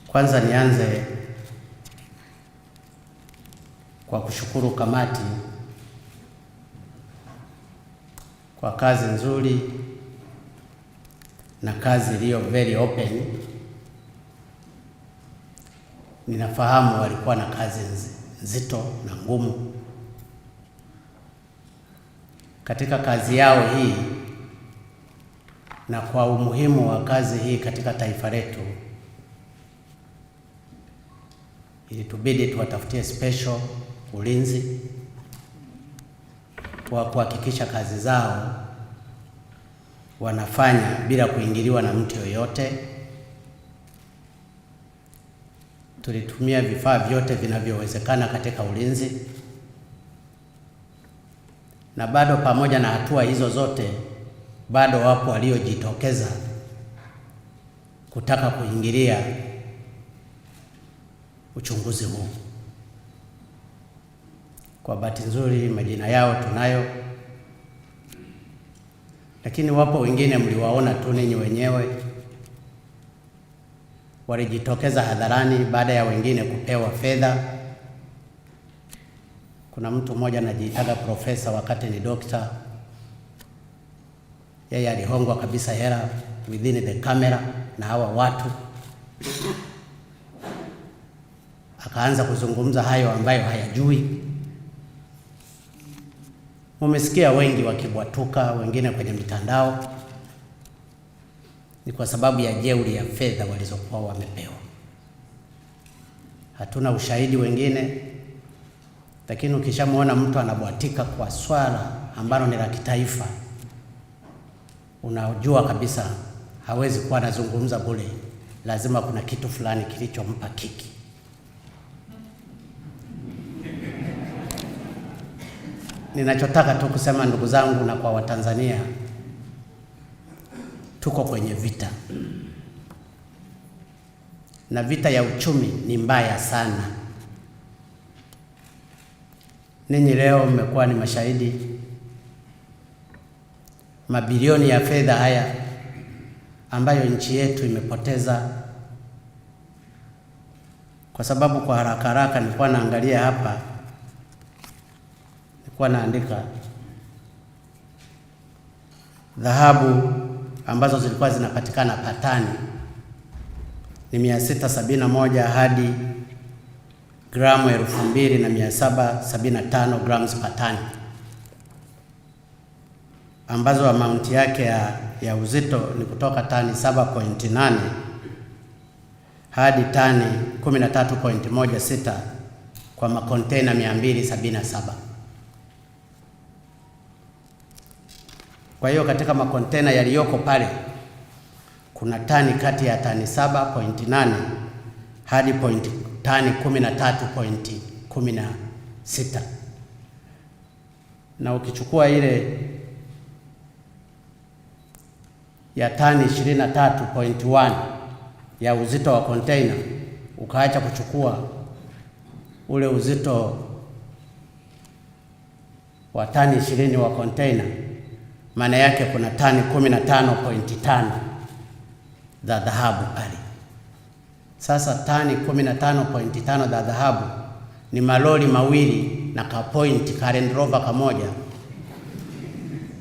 Kwanza nianze kwa kushukuru kamati kwa kazi nzuri na kazi iliyo very open. Ninafahamu walikuwa na kazi nzito na ngumu. Katika kazi yao hii na kwa umuhimu wa kazi hii katika taifa letu, ilitubidi tuwatafutie special ulinzi wa kuhakikisha kazi zao wanafanya bila kuingiliwa na mtu yoyote. Tulitumia vifaa vyote vinavyowezekana katika ulinzi, na bado pamoja na hatua hizo zote, bado wapo waliojitokeza kutaka kuingilia uchunguzi huu. Kwa bahati nzuri majina yao tunayo, lakini wapo wengine mliwaona tu ninyi wenyewe, walijitokeza hadharani baada ya wengine kupewa fedha. Kuna mtu mmoja anajiitaga profesa wakati ni dokta. Yeye alihongwa kabisa hela within the camera na hawa watu, akaanza kuzungumza hayo ambayo hayajui. Mumesikia wengi wakibwatuka, wengine kwenye mitandao. Ni kwa sababu ya jeuri ya fedha walizokuwa wamepewa. Hatuna ushahidi wengine, lakini ukishamuona mtu anabwatika kwa swala ambalo ni la kitaifa, unajua kabisa hawezi kuwa anazungumza bure. Lazima kuna kitu fulani kilichompa kiki. Ninachotaka tu kusema ndugu zangu na kwa Watanzania, tuko kwenye vita, na vita ya uchumi ni mbaya sana. Ninyi leo mmekuwa ni mashahidi, mabilioni ya fedha haya ambayo nchi yetu imepoteza, kwa sababu kwa haraka haraka nilikuwa naangalia hapa, nilikuwa naandika dhahabu ambazo zilikuwa zinapatikana patani ni 671 hadi gramu 2775 grams patani, ambazo amount yake ya uzito ni kutoka tani 7.8 hadi tani 13.16 kwa makontena 277. Kwa hiyo katika makontena yaliyoko pale kuna tani kati ya tani 7.8 hadi tani 13.16, na ukichukua ile ya tani 23.1 ya uzito wa container, ukaacha kuchukua ule uzito wa tani 20 wa container, maana yake kuna tani 15.5 za dhahabu pale. Sasa tani 15.5 za dhahabu ni malori mawili na ka point ka Land Rover kamoja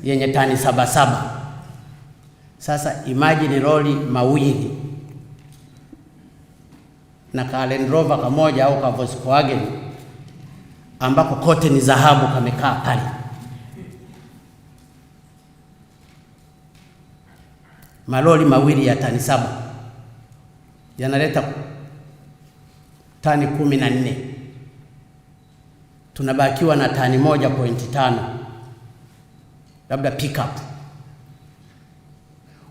yenye tani 77. Sasa imagine lori mawili na ka Land Rover kamoja au ka Volkswagen ambako kote ni dhahabu kamekaa pale. Malori mawili ya tani 7 yanaleta tani 14. Tunabakiwa na tani 1.5 labda pickup.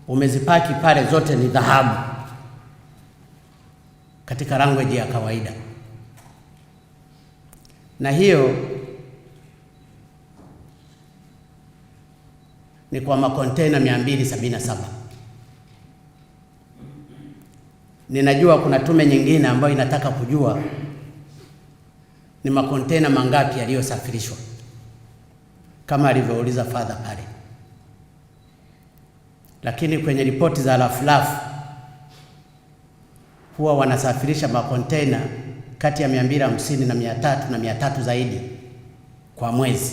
Umezipaki pale, zote ni dhahabu katika language ya kawaida, na hiyo ni kwa makontena 277. Ninajua kuna tume nyingine ambayo inataka kujua ni makontena mangapi yaliyosafirishwa, kama alivyouliza father pale. Lakini kwenye ripoti za rafurafu huwa wanasafirisha makontena kati ya 250 na 300 na 300 zaidi kwa mwezi.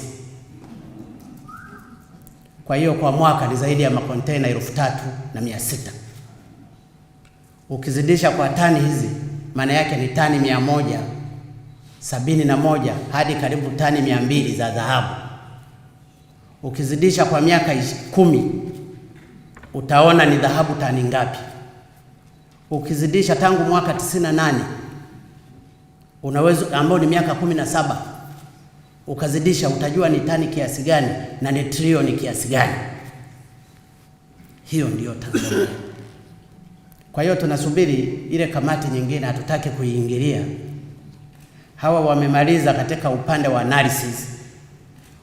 Kwa hiyo kwa mwaka ni zaidi ya makontena 3600. Ukizidisha kwa tani hizi, maana yake ni tani 171 hadi karibu tani 200 za dhahabu. Ukizidisha kwa miaka 10, utaona ni dhahabu tani ngapi. Ukizidisha tangu mwaka 98, unaweza ambao ni miaka 17, ukazidisha, utajua ni tani kiasi gani na ni trilioni kiasi gani. Hiyo ndiyo Tanzania. Kwa hiyo tunasubiri ile kamati nyingine, hatutaki kuiingilia. Hawa wamemaliza katika upande wa analysis,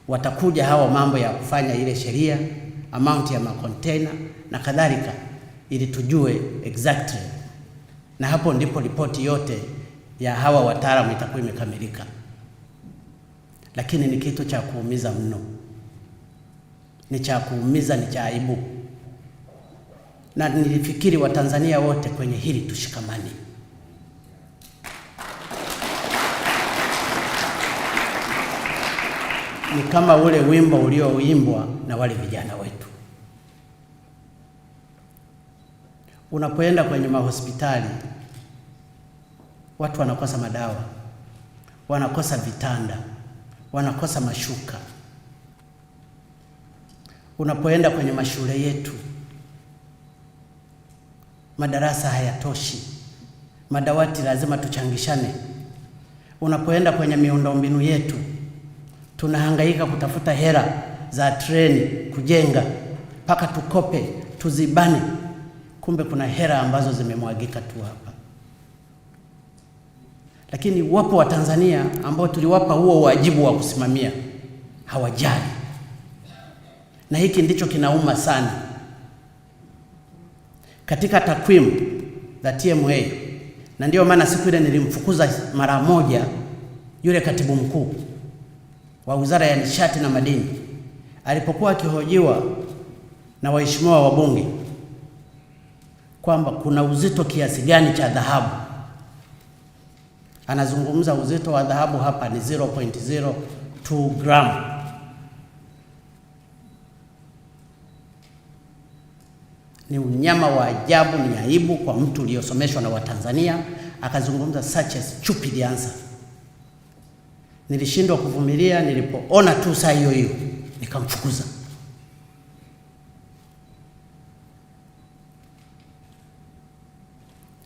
watakuja hawa mambo ya kufanya ile sheria, amount ya makontena na kadhalika, ili tujue exactly, na hapo ndipo ripoti yote ya hawa wataalamu itakuwa imekamilika. Lakini ni kitu cha kuumiza mno, ni cha kuumiza, ni cha aibu, na nilifikiri Watanzania wote kwenye hili tushikamane. Ni kama ule wimbo ulioimbwa na wale vijana wetu. Unapoenda kwenye mahospitali, watu wanakosa madawa, wanakosa vitanda, wanakosa mashuka. Unapoenda kwenye mashule yetu, madarasa hayatoshi, madawati lazima tuchangishane. Unapoenda kwenye miundombinu yetu, tunahangaika kutafuta hela za treni kujenga, mpaka tukope, tuzibane. Kumbe kuna hela ambazo zimemwagika tu hapa. Lakini wapo Watanzania ambao tuliwapa huo wajibu wa kusimamia, hawajali. Na hiki ndicho kinauma sana. Katika takwimu za TMA, na ndio maana siku ile nilimfukuza mara moja yule katibu mkuu wa Wizara ya Nishati na Madini alipokuwa akihojiwa na waheshimiwa wabunge kwamba kuna uzito kiasi gani cha dhahabu. Anazungumza uzito wa dhahabu hapa ni 0.02 gram. Ni unyama wa ajabu, ni aibu kwa mtu uliyosomeshwa na Watanzania akazungumza such a stupid answer. Nilishindwa kuvumilia, nilipoona tu saa hiyo hiyo nikamfukuza.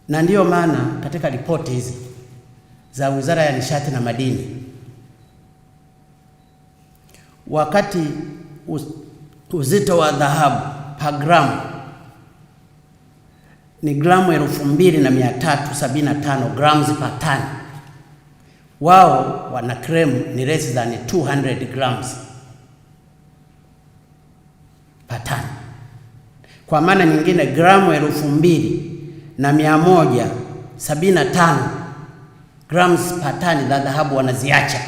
Na ndiyo maana katika ripoti hizi za Wizara ya Nishati na Madini, wakati uzito wa dhahabu per gramu ni gramu 2375 grams per ton, wao wana claim ni less than 200 grams per ton. Kwa maana nyingine gramu 2175 grams per ton za dhahabu wanaziacha.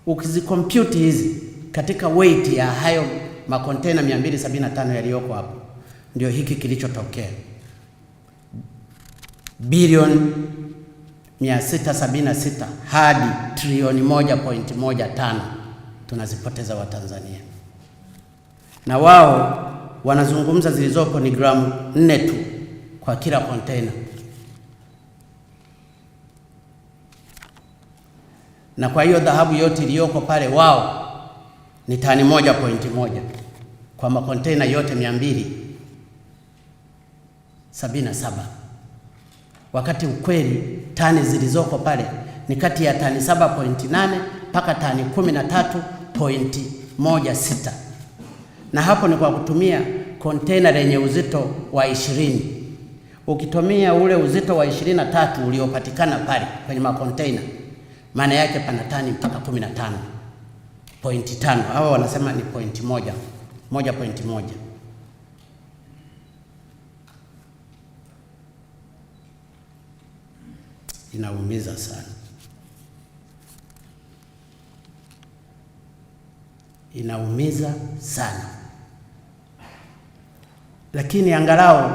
Ukizicompute hizi katika weight ya hayo makontena 275 yaliyoko hapo, ndio hiki kilichotokea. Bilioni 676 hadi trilioni 1.15 tunazipoteza Watanzania. Na wao wanazungumza zilizopo ni gramu 4 tu kwa kila kontena. Na kwa hiyo dhahabu yote iliyoko pale wao ni tani 1.1 kwa makontena yote 277. Wakati ukweli tani zilizoko pale ni kati ya tani 7.8 mpaka tani 13.16. Na hapo ni kwa kutumia kontena lenye uzito wa 20. Ukitumia ule uzito wa 23 uliopatikana pale kwenye makontena, maana yake pana tani mpaka 15.5. Hao wanasema ni 1.1. Inaumiza sana, inaumiza sana. Lakini angalau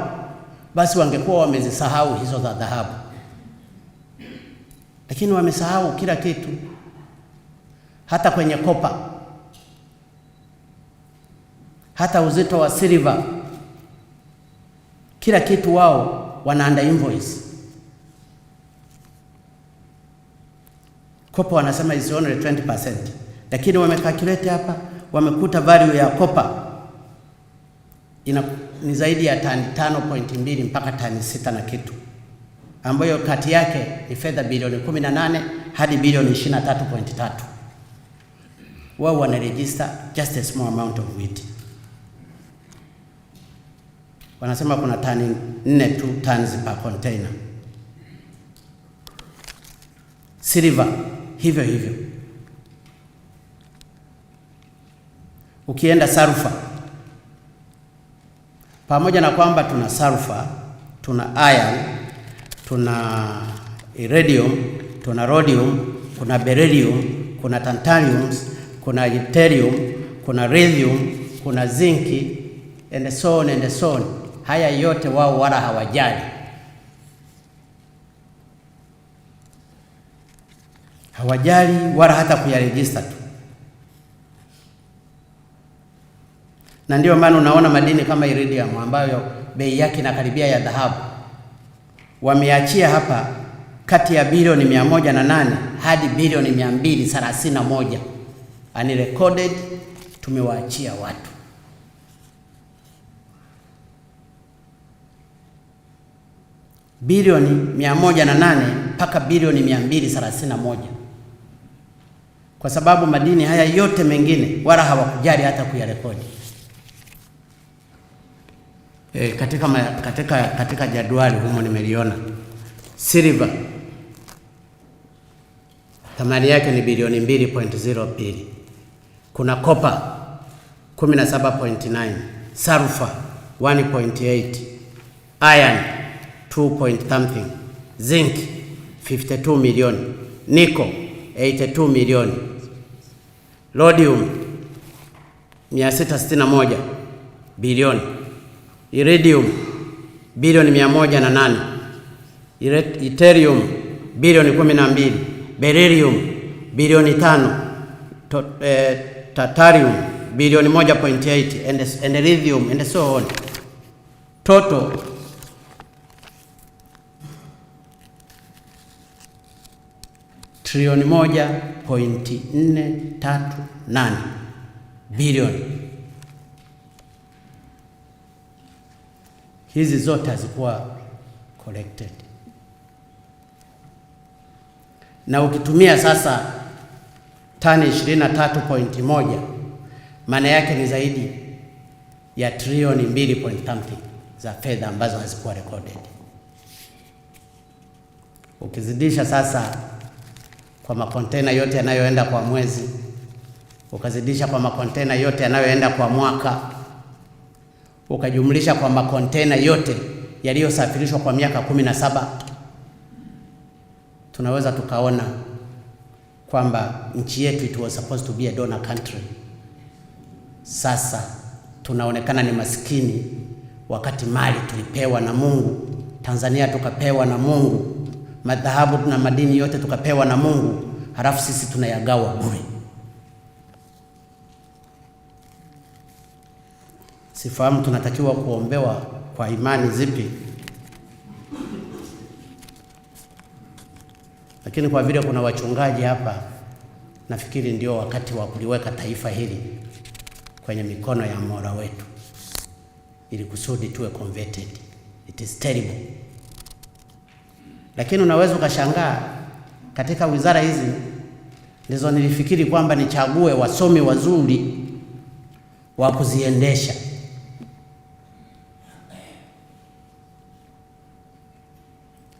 basi wangekuwa wamezisahau hizo za dhahabu, lakini wamesahau kila kitu, hata kwenye kopa, hata uzito wa silver, kila kitu wao wana under invoice. Kopa wanasema is only 20%, lakini wamecalculate hapa, wamekuta value ya kopa ni zaidi ya tani 5.2 mpaka tani 6 na kitu, ambayo kati yake ni fedha bilioni 18 hadi bilioni 23.3. Wao wana register just a small amount of it. Wanasema kuna tani 4 tu tons per container. Silver hivyo hivyo. Ukienda sulfur, pamoja na kwamba tuna sulfur, tuna iron, tuna iridium, tuna rhodium, kuna beryllium, kuna tantalium, kuna yttrium, kuna lithium, kuna zinc and so on and so on. Haya yote wao wala hawajali. Hawajali wala hata kuyaregister tu. Na ndio maana unaona madini kama iridium ambayo bei yake inakaribia ya dhahabu, wameachia hapa kati ya bilioni 108 hadi bilioni 231 unrecorded, tumewaachia watu. Bilioni 108 mpaka bilioni 231, kwa sababu madini haya yote mengine wala hawakujali hata kuyarekodi. Katika jadwali humo nimeliona silver thamani yake ni bilioni 2.02, kuna copper 17.9, sulfur 1.8, iron 2 point something, zinc 52 milioni, nickel 82 milioni, rhodium 661 bilioni, iridium bilioni 108, yttrium bilioni 12, beryllium bilioni 5, tantalium bilioni 1.8 and lithium and so on. Total trilioni 1.438 bilioni. Hizi zote hazikuwa collected. Na ukitumia sasa tani 23.1, maana yake ni zaidi ya trilioni 2 point something za fedha ambazo hazikuwa recorded. Ukizidisha sasa kwa makontena yote yanayoenda kwa mwezi, ukazidisha kwa makontena yote yanayoenda kwa mwaka, ukajumlisha kwa makontena yote yaliyosafirishwa kwa miaka 17, tunaweza tukaona kwamba nchi yetu it was supposed to be a donor country. Sasa tunaonekana ni maskini, wakati mali tulipewa na Mungu. Tanzania tukapewa na Mungu, madhahabu na madini yote tukapewa na Mungu, halafu sisi tunayagawa bure. Sifahamu tunatakiwa kuombewa kwa imani zipi, lakini kwa vile kuna wachungaji hapa, nafikiri ndio wakati wa kuliweka taifa hili kwenye mikono ya Mola wetu ili kusudi tuwe converted. It is terrible. Lakini unaweza ukashangaa, katika wizara hizi ndizo nilifikiri kwamba nichague wasomi wazuri wa kuziendesha.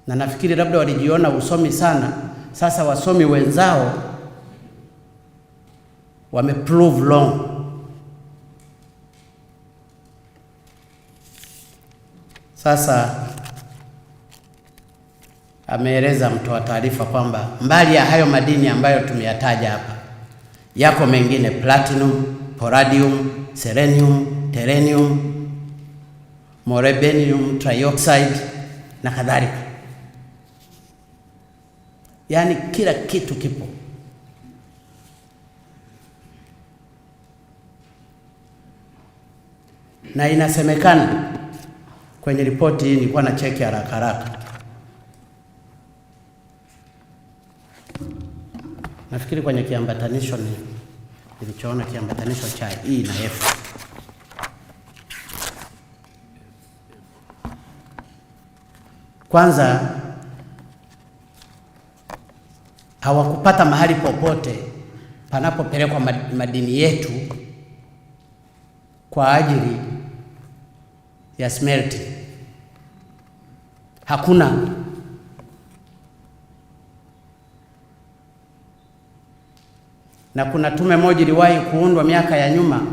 Na nafikiri labda walijiona usomi sana, sasa wasomi wenzao wameprove wrong. Sasa ameeleza mtoa taarifa kwamba mbali ya hayo madini ambayo tumeyataja hapa, yako mengine: platinum, palladium, selenium, tellurium, molybdenum trioxide na kadhalika. Yaani kila kitu kipo. Na inasemekana kwenye ripoti hii, nilikuwa na cheki haraka haraka, nafikiri kwenye kiambatanisho nilichoona kiambatanisho cha E na F. Kwanza, hawakupata mahali popote panapopelekwa madini yetu kwa ajili ya smelting. Hakuna. Na kuna tume moja iliwahi kuundwa miaka ya nyuma,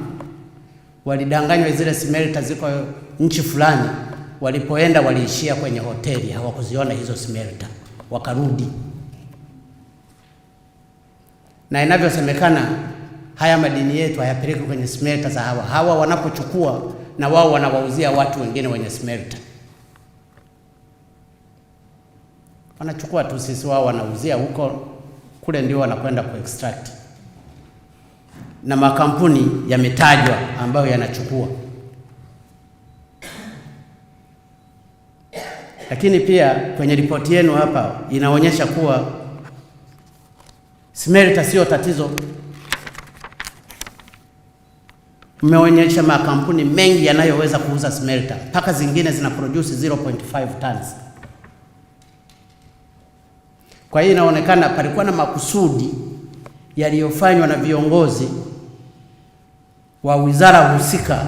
walidanganywa zile smelter ziko nchi fulani, walipoenda waliishia kwenye hoteli, hawakuziona hizo smelter, wakarudi. Na inavyosemekana haya madini yetu hayapeleki kwenye smelter za hawa wanapochukua, na wao wanawauzia watu wengine wenye smelter. Wanachukua tu, sisi wao wanauzia huko, kule ndio wanakwenda ku extract. Na makampuni yametajwa ambayo yanachukua. Lakini pia kwenye ripoti yenu hapa inaonyesha kuwa smelter sio tatizo. Mmeonyesha makampuni mengi yanayoweza kuuza smelter, mpaka zingine zina produce 0.5 tons. Kwa hiyo inaonekana palikuwa na makusudi yaliyofanywa na viongozi wa wizara husika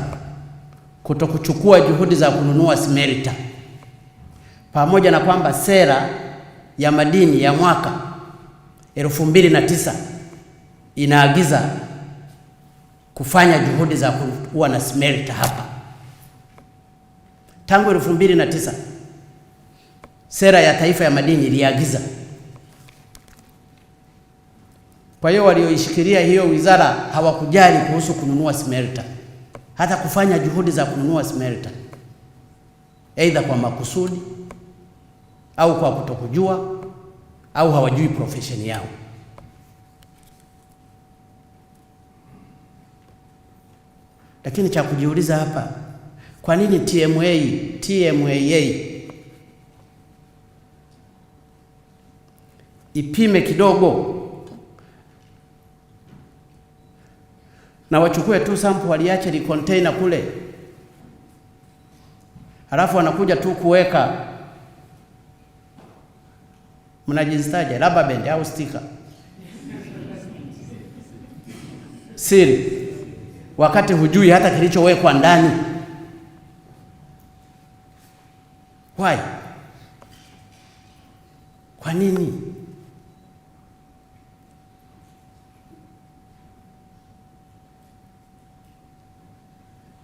kutokuchukua juhudi za kununua smelter, pamoja na kwamba sera ya madini ya mwaka 2009 inaagiza kufanya juhudi za kuwa na smelter hapa. Tangu 2009 sera ya taifa ya madini iliagiza. Kwa hiyo walioishikilia hiyo wizara hawakujali kuhusu kununua smelter, hata kufanya juhudi za kununua smelter, aidha kwa makusudi au kwa kutokujua au hawajui profession yao. Lakini cha kujiuliza hapa, kwa nini TMAA ipime kidogo na wachukue tu sample waliache li container kule, halafu wanakuja tu kuweka, mnajizitaje, rubber band au sticker siri, wakati hujui hata kilichowekwa ndani. Why? Kwa nini?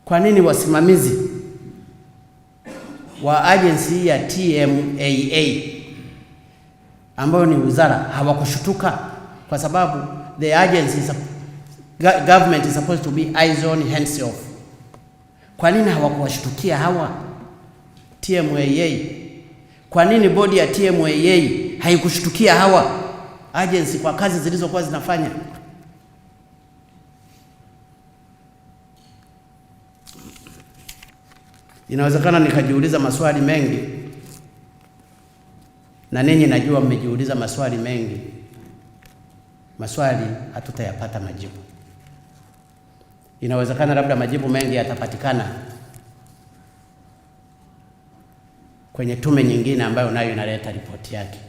Kwa nini wasimamizi wa agency ya TMAA ambayo ni wizara hawakushutuka? Kwa sababu the agency government is supposed to be eyes on hands off. Kwa nini hawakuwashtukia hawa TMAA? Kwa nini bodi ya TMAA haikushtukia hawa agency kwa kazi zilizokuwa zinafanya? Inawezekana nikajiuliza maswali mengi, na ninyi najua mmejiuliza maswali mengi. Maswali hatutayapata majibu. Inawezekana labda majibu mengi yatapatikana kwenye tume nyingine ambayo nayo inaleta ripoti yake,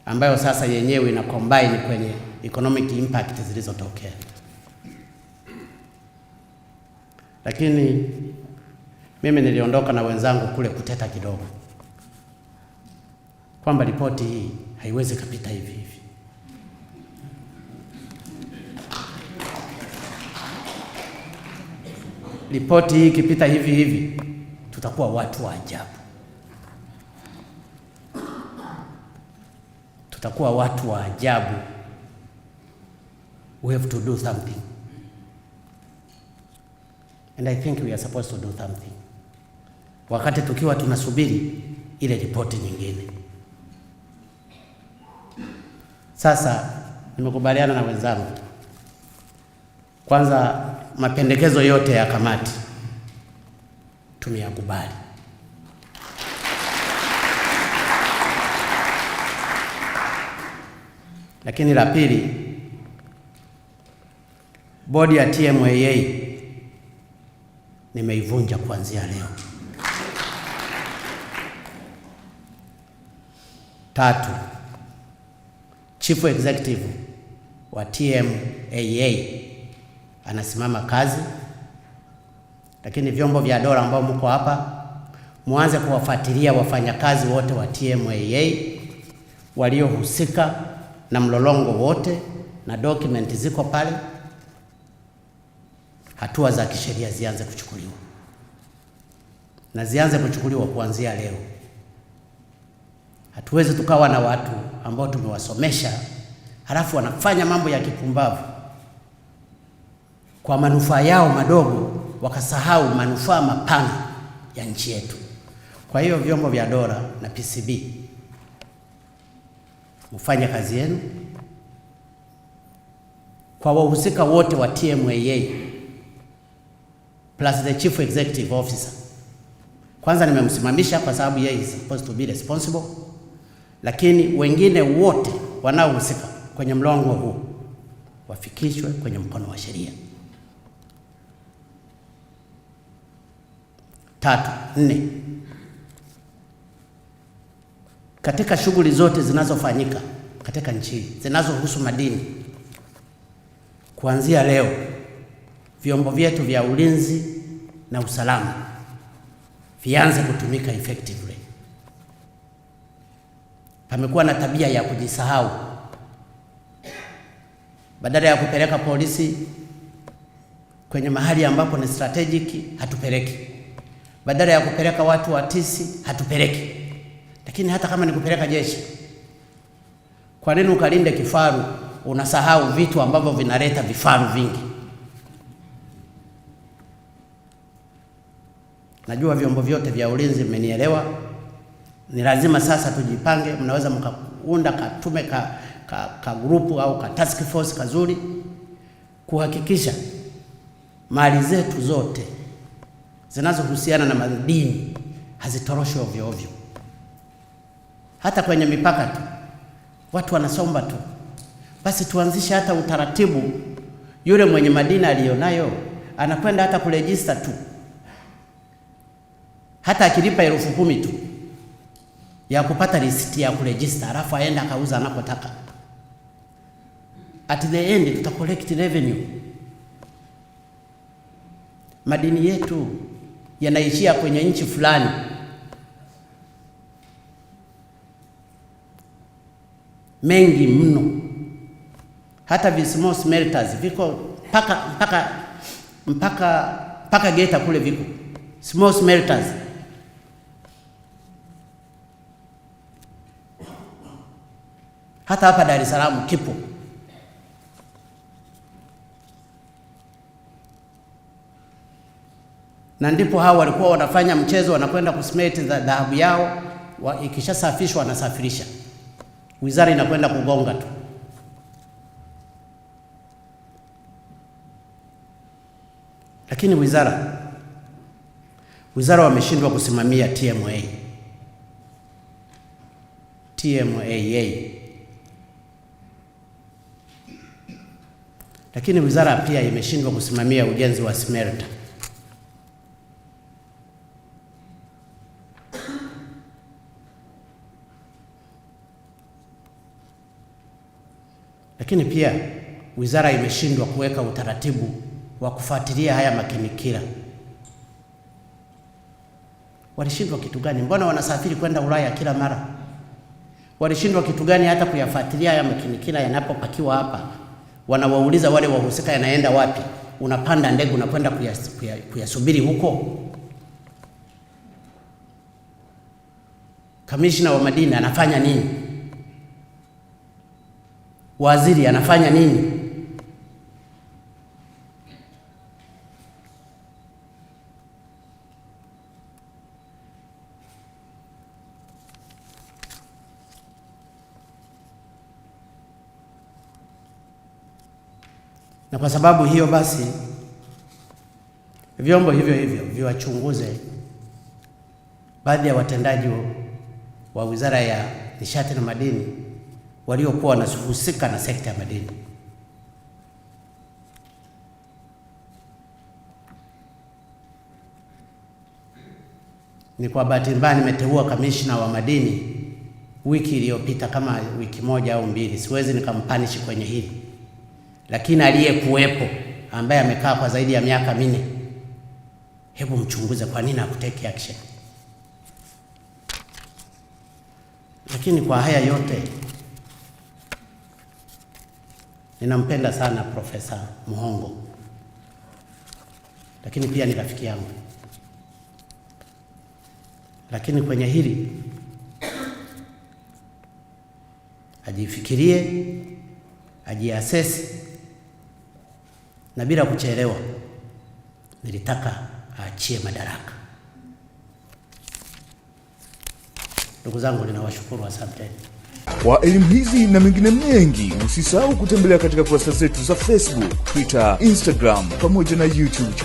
ambayo sasa yenyewe ina combine kwenye economic impact zilizotokea. Lakini mimi niliondoka na wenzangu kule kuteta kidogo kwamba ripoti hii haiwezi kupita hivi hivi. Ripoti hii ikipita hivi hivi, tutakuwa watu wa ajabu. Tutakuwa watu wa ajabu. We have to do something. And I think we are supposed to do something. wakati tukiwa tunasubiri ile ripoti nyingine. Sasa nimekubaliana na wenzangu, kwanza mapendekezo yote ya kamati tumeyakubali. Lakini la pili, bodi ya TMAA nimeivunja kuanzia leo. Tatu, Chief Executive wa TMAA anasimama kazi, lakini vyombo vya dola ambao mko hapa muanze kuwafuatilia wafanyakazi wote wa TMAA waliohusika na mlolongo wote, na document ziko pale. Hatua za kisheria zianze kuchukuliwa, na zianze kuchukuliwa kuanzia leo. Hatuwezi tukawa na watu ambao tumewasomesha halafu wanafanya mambo ya kipumbavu kwa manufaa yao madogo, wakasahau manufaa mapana ya nchi yetu. Kwa hiyo vyombo vya dola na PCB, mfanye kazi yenu kwa wahusika wote wa TMAA plus the Chief Executive Officer. Kwanza nimemsimamisha kwa sababu yeye is supposed to be responsible, lakini wengine wote wanaohusika kwenye mlongo huu wafikishwe kwenye mkono wa sheria. 4, katika shughuli zote zinazofanyika katika nchi zinazohusu madini, kuanzia leo vyombo vyetu vya ulinzi na usalama vianze kutumika effectively. Pamekuwa na tabia ya kujisahau. Badala ya kupeleka polisi kwenye mahali ambapo ni strategic, hatupeleki. Badala ya kupeleka watu wa tisi, hatupeleki. Lakini hata kama ni kupeleka jeshi, kwa nini ukalinde kifaru unasahau vitu ambavyo vinaleta vifaru vingi? Najua vyombo vyote vya ulinzi mmenielewa. Ni lazima sasa tujipange. Mnaweza mkaunda katume ka grupu au ka task force kazuri kuhakikisha mali zetu zote zinazohusiana na madini hazitoroshwi ovyo ovyo. Hata kwenye mipaka tu watu wanasomba tu. Basi tuanzishe hata utaratibu, yule mwenye madini aliyonayo anakwenda hata kurejista tu, hata akilipa 10,000 tu ya kupata risiti ya kurejista, alafu aenda akauza anapotaka. At the end tuta collect revenue. Madini yetu yanaishia kwenye nchi fulani. Mengi mno. Hata vi small smelters viko mpaka Geita kule viko small smelters. Hata hapa Dar es Salaam kipo. Na ndipo hao walikuwa wanafanya mchezo, wanakwenda kusmelt dhahabu yao, ikishasafishwa wanasafirisha. Wizara inakwenda kugonga tu. Lakini wizara wameshindwa kusimamia TMAA. Lakini wizara pia imeshindwa kusimamia ujenzi wa smelter. Lakini pia wizara imeshindwa kuweka utaratibu wa kufuatilia haya makinikira. Walishindwa kitu gani? Mbona wanasafiri kwenda Ulaya kila mara? Walishindwa kitu gani hata kuyafuatilia haya makinikira yanapopakiwa hapa? Wanawauliza wale wahusika yanaenda wapi? Unapanda ndege unakwenda kuyasubiri huko? Kamishna wa madini anafanya nini? Waziri anafanya nini? Na kwa sababu hiyo basi vyombo hivyo viwachunguze baadhi ya watendaji wa Wizara ya Nishati na Madini waliokuwa wanahusika na sekta ya madini. Ni kwa bahati mbaya nimeteua kamishna wa madini wiki iliyopita, kama wiki moja au mbili, siwezi nikampanish kwenye hili, lakini aliyekuwepo ambaye amekaa kwa zaidi ya miaka 4, hebu mchunguze kwa nini hakutake action. Lakini kwa haya yote, ninampenda sana Profesa Muhongo, lakini pia ni rafiki yangu. Lakini kwenye hili ajifikirie, ajiassess, na bila kuchelewa. Nilitaka aachie madaraka. Ndugu zangu, ninawashukuru, asante. Kwa elimu hizi na mengine mengi, usisahau kutembelea katika kurasa zetu za Facebook, Twitter, Instagram pamoja na YouTube.